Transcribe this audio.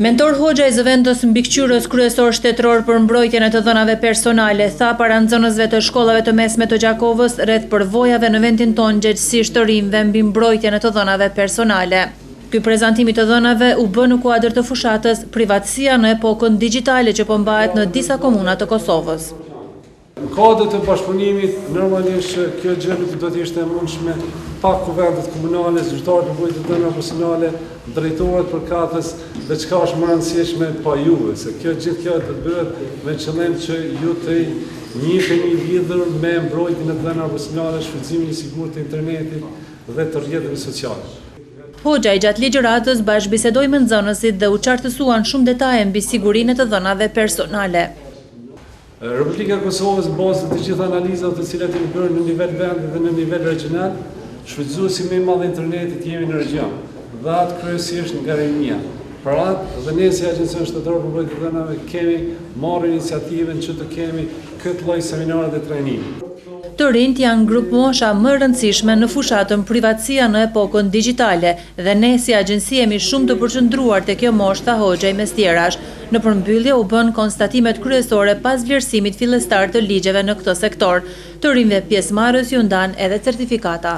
Mentor Hoxha i zëvendës mbikëqyrës kryesor shtetëror për mbrojtjen e të dhënave personale tha para nxënësve të shkollave të mesme të Gjakovës rreth përvojave në vendin tonë gjetësisht të rinjve mbi mbrojtjen e të dhënave personale. Ky prezantimi të dhënave u bë në kuadër të fushatës Privatësia në epokën digjitale që po mbahet në disa komuna të Kosovës. Në kuadër të bashkëpunimit, normalisht kjo gjë nuk do të ishte e mundshme pa kuvendet komunale, zyrtarët për mbrojtje të dhënave personale, drejtorët përkatës dhe çka është më rëndësishme pa juve, se gjithë kjo do të bëhet me qëllim që ju të njiheni lidhur me mbrojtjen e dhënave personale, shfrytëzimin i sigurt të internetit dhe të rrjeteve sociale. Hoxha i gjatë ligjëratës bashkëbisedoi me nxënësit dhe u qartësuan shumë detaje mbi sigurinë e të dhënave personale. Republika e Kosovës, në bazë të gjitha analizave të cilat jemi bërë në nivel vendi dhe në nivel regional, shfrytëzuesi më i madh i internetit jemi në region, dhe atë kryesisht nga Rimnia. Për atë dhe ne si Agjencia Shtetërore për Mbrojtje të Dhënave kemi marrë iniciativën që të kemi këtë lloj seminare dhe trajnime. Të rinjt janë grup mosha më rëndësishme në fushatën Privatësia në epokën digjitale dhe ne si agjenci jemi shumë të përqendruar te kjo moshë, tha Hoxha mes tjerash. Në përmbyllje u bën konstatimet kryesore pas vlerësimit fillestar të ligjeve në këtë sektor. Të rinjve pjesëmarrës ju ndan edhe certifikata.